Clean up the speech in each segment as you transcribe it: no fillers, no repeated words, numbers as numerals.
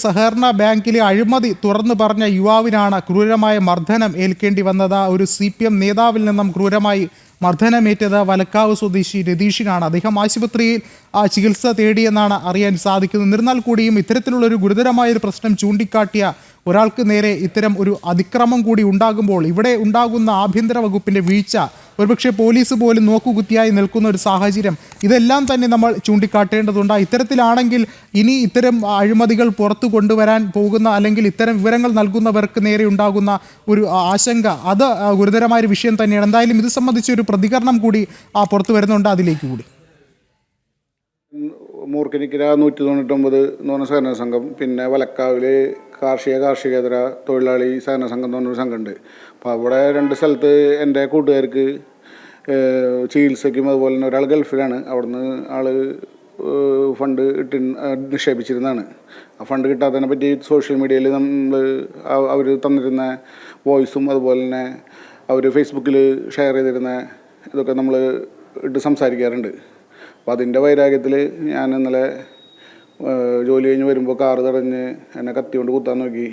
സഹകരണ ബാങ്കിലെ അഴിമതി തുറന്നു പറഞ്ഞ യുവാവിനാണ് ക്രൂരമായ മർദ്ദനം ഏൽക്കേണ്ടി വന്നത്. ഒരു CPM നേതാവിൽ നിന്നും ക്രൂരമായി മർദ്ദനമേറ്റത് വലക്കാവ് സ്വദേശി രതീഷിനാണ്. അദ്ദേഹം ആശുപത്രിയിൽ ചികിത്സ തേടിയെന്നാണ് അറിയാൻ സാധിക്കുന്നത്. എന്നിരുന്നാൽ കൂടിയും ഇത്തരത്തിലുള്ളൊരു ഗുരുതരമായൊരു പ്രശ്നം ചൂണ്ടിക്കാട്ടിയ ഒരാൾക്ക് നേരെ ഇത്തരം ഒരു അതിക്രമം കൂടി ഉണ്ടാകുമ്പോൾ ഇവിടെ ഉണ്ടാകുന്ന ആഭ്യന്തര വകുപ്പിൻ്റെ വീഴ്ച, ഒരുപക്ഷെ പോലീസ് പോലും നോക്കുകുത്തിയായി നിൽക്കുന്ന ഒരു സാഹചര്യം, ഇതെല്ലാം തന്നെ നമ്മൾ ചൂണ്ടിക്കാട്ടേണ്ടതുണ്ട്. ഇത്തരത്തിലാണെങ്കിൽ ഇനി ഇത്തരം അഴിമതികൾ പുറത്തു കൊണ്ടുവരാൻ പോകുന്ന അല്ലെങ്കിൽ ഇത്തരം വിവരങ്ങൾ നൽകുന്നവർക്ക് നേരെ ഉണ്ടാകുന്ന ഒരു ആശങ്ക, അത് ഗുരുതരമായൊരു വിഷയം തന്നെയാണ്. എന്തായാലും ഇത് സംബന്ധിച്ചൊരു പ്രതികരണം കൂടി പുറത്തു വരുന്നുണ്ട്. അതിലേക്ക് കൂടി മൂർക്കനിക്കര 199 എന്ന് പറഞ്ഞ സഹകരണ സംഘം, പിന്നെ വലക്കാവിൽ കാർഷികേതര തൊഴിലാളി സഹകരണ സംഘം എന്ന് പറഞ്ഞൊരു സംഘമുണ്ട്. അപ്പോൾ അവിടെ 2 സ്ഥലത്ത് എൻ്റെ കൂട്ടുകാർക്ക് ചികിത്സയ്ക്കും അതുപോലെ തന്നെ ഒരാൾ ഗൾഫിലാണ്, അവിടുന്ന് ആൾ ഫണ്ട് നിക്ഷേപിച്ചിരുന്നതാണ്. ആ ഫണ്ട് കിട്ടാത്തതിനെ പറ്റി സോഷ്യൽ മീഡിയയിൽ അവർ തന്നിരുന്ന വോയിസും അതുപോലെ തന്നെ അവർ ഫേസ്ബുക്കിൽ ഷെയർ ചെയ്തിരുന്ന ഇതൊക്കെ നമ്മൾ ഇട്ട് സംസാരിക്കാറുണ്ട്. അപ്പോൾ അതിൻ്റെ വൈരാഗ്യത്തിൽ ഞാൻ ഇന്നലെ ജോലി കഴിഞ്ഞ് വരുമ്പോൾ കാറ് തടഞ്ഞ് എന്നെ കത്തി കൊണ്ട് കുത്താൻ നോക്കി.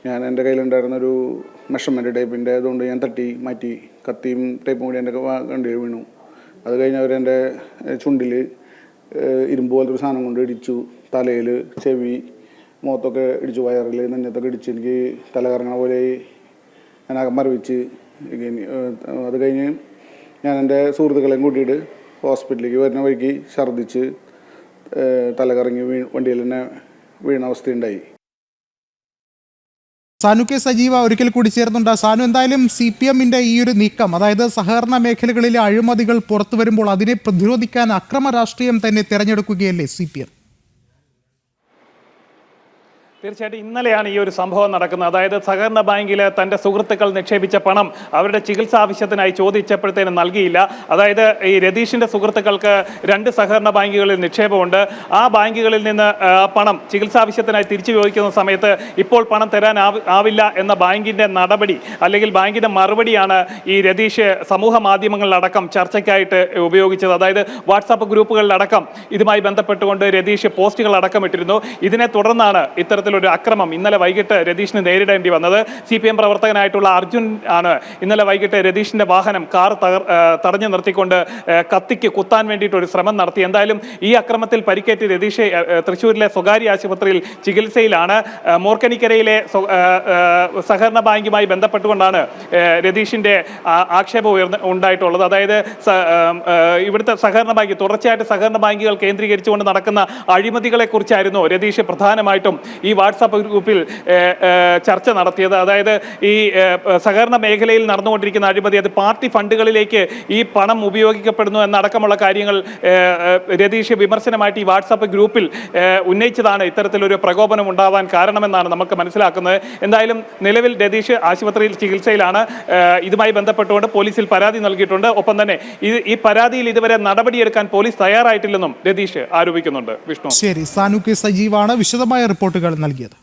ഞാൻ എൻ്റെ കയ്യിലുണ്ടായിരുന്നൊരു മെഷർമെൻറ്റ് ടേപ്പിൻ്റെ അതുകൊണ്ട് ഞാൻ തട്ടി മാറ്റി, കത്തിയും ടേപ്പും കൂടി എൻ്റെ വണ്ടിയിൽ വീണു. അത് കഴിഞ്ഞ് അവരെൻ്റെ ചുണ്ടിൽ ഇരുമ്പ് പോലത്തെ ഒരു സാധനം കൊണ്ട് ഇടിച്ചു, തലയിൽ, ചെവി, മുഖത്തൊക്കെ ഇടിച്ചു, വയറിൽ, നെഞ്ഞത്തൊക്കെ ഇടിച്ച് എനിക്ക് തല കറങ്ങണ പോലെ ഞാൻ മരവിച്ച്. അത് കഴിഞ്ഞ് ഞാൻ എൻ്റെ സുഹൃത്തുക്കളെയും കൂട്ടിയിട്ട് ഹോസ്പിറ്റലിലേക്ക് വരുന്ന വഴിക്ക് ഛർദ്ദിച്ച് തലകറങ്ങി വണ്ടിയിൽ തന്നെ വീണ അവസ്ഥയുണ്ടായി. സാനു കെ സജീവ ഒരിക്കൽ കൂടി ചേർന്നുണ്ട്. സാനു, എന്തായാലും CPMൻ്റെ ഈ ഒരു നീക്കം, അതായത് സഹകരണ മേഖലകളിലെ അഴിമതികൾ പുറത്തു വരുമ്പോൾ അതിനെ പ്രതിരോധിക്കാൻ അക്രമ രാഷ്ട്രീയം തന്നെ തിരഞ്ഞെടുക്കുകയല്ലേ CPM? തീർച്ചയായിട്ടും ഇന്നലെയാണ് ഈ ഒരു സംഭവം നടക്കുന്നത്. അതായത് സഹകരണ ബാങ്കിൽ തൻ്റെ സുഹൃത്തുക്കൾ നിക്ഷേപിച്ച പണം അവരുടെ ചികിത്സാ ആവശ്യത്തിനായി ചോദിച്ചപ്പോഴത്തേനും നൽകിയില്ല. അതായത് ഈ രതീഷിൻ്റെ സുഹൃത്തുക്കൾക്ക് 2 സഹകരണ ബാങ്കുകളിൽ നിക്ഷേപമുണ്ട്. ആ ബാങ്കുകളിൽ നിന്ന് പണം ചികിത്സാ ആവശ്യത്തിനായി തിരിച്ചു ചോദിക്കുന്ന സമയത്ത് ഇപ്പോൾ പണം തരാൻ ആവില്ല എന്ന ബാങ്കിൻ്റെ നടപടി അല്ലെങ്കിൽ ബാങ്കിൻ്റെ മറുപടിയാണ് ഈ രതീഷ് സമൂഹ മാധ്യമങ്ങളിലടക്കം ചർച്ചയ്ക്കായിട്ട് ഉപയോഗിച്ചത്. അതായത് വാട്സാപ്പ് ഗ്രൂപ്പുകളിലടക്കം ഇതുമായി ബന്ധപ്പെട്ടുകൊണ്ട് രതീഷ് പോസ്റ്റുകൾ അടക്കം ഇട്ടിരുന്നു. ഇതിനെ തുടർന്നാണ് ഇത്തരത്തിൽ ഒരു അക്രമം ഇന്നലെ വൈകിട്ട് രതീഷിന് നേരിടേണ്ടി വന്നത്. CPM പ്രവർത്തകനായിട്ടുള്ള അർജുൻ ആണ് ഇന്നലെ വൈകിട്ട് രതീഷിന്റെ വാഹനം കാർ തടഞ്ഞു നിർത്തിക്കൊണ്ട് കത്തിക്ക് കുത്താൻ വേണ്ടിയിട്ട് ഒരു ശ്രമം നടത്തി. എന്തായാലും ഈ അക്രമത്തിൽ പരിക്കേറ്റ് രതീഷ് തൃശ്ശൂരിലെ സ്വകാര്യ ആശുപത്രിയിൽ ചികിത്സയിലാണ്. മൂർക്കനിക്കരയിലെ സഹകരണ ബാങ്കുമായി ബന്ധപ്പെട്ടുകൊണ്ടാണ് രതീഷിന്റെ ആക്ഷേപം ഉണ്ടായിട്ടുള്ളത്. അതായത് ഇവിടുത്തെ സഹകരണ ബാങ്ക് തുടർച്ചയായിട്ട് സഹകരണ ബാങ്കുകൾ കേന്ദ്രീകരിച്ചുകൊണ്ട് നടക്കുന്ന അഴിമതികളെ കുറിച്ചായിരുന്നു രതീഷ് പ്രധാനമായിട്ടും ഈ വാട്സാപ്പ് ഗ്രൂപ്പിൽ ചർച്ച നടത്തിയത്. അതായത് ഈ സഹകരണ മേഖലയിൽ നടന്നുകൊണ്ടിരിക്കുന്ന അഴിമതി, അത് പാർട്ടി ഫണ്ടുകളിലേക്ക് ഈ പണം ഉപയോഗിക്കപ്പെടുന്നു എന്നടക്കമുള്ള കാര്യങ്ങൾ രതീഷ് വിമർശനമായിട്ട് ഈ വാട്സാപ്പ് ഗ്രൂപ്പിൽ ഉന്നയിച്ചതാണ് ഇത്തരത്തിലൊരു പ്രകോപനം ഉണ്ടാവാൻ കാരണമെന്നാണ് നമുക്ക് മനസ്സിലാക്കുന്നത്. എന്തായാലും നിലവിൽ രതീഷ് ആശുപത്രിയിൽ ചികിത്സയിലാണ്. ഇതുമായി ബന്ധപ്പെട്ടുകൊണ്ട് പോലീസിൽ പരാതി നൽകിയിട്ടുണ്ട്. ഒപ്പം തന്നെ ഈ പരാതിയിൽ ഇതുവരെ നടപടിയെടുക്കാൻ പോലീസ് തയ്യാറായിട്ടില്ലെന്നും രതീഷ് ആരോപിക്കുന്നുണ്ട്. വിഷ്ണു. ശരി, സാനു കെ സജീവാണ് വിശദമായ റിപ്പോർട്ടുകൾ നൽകിയത്.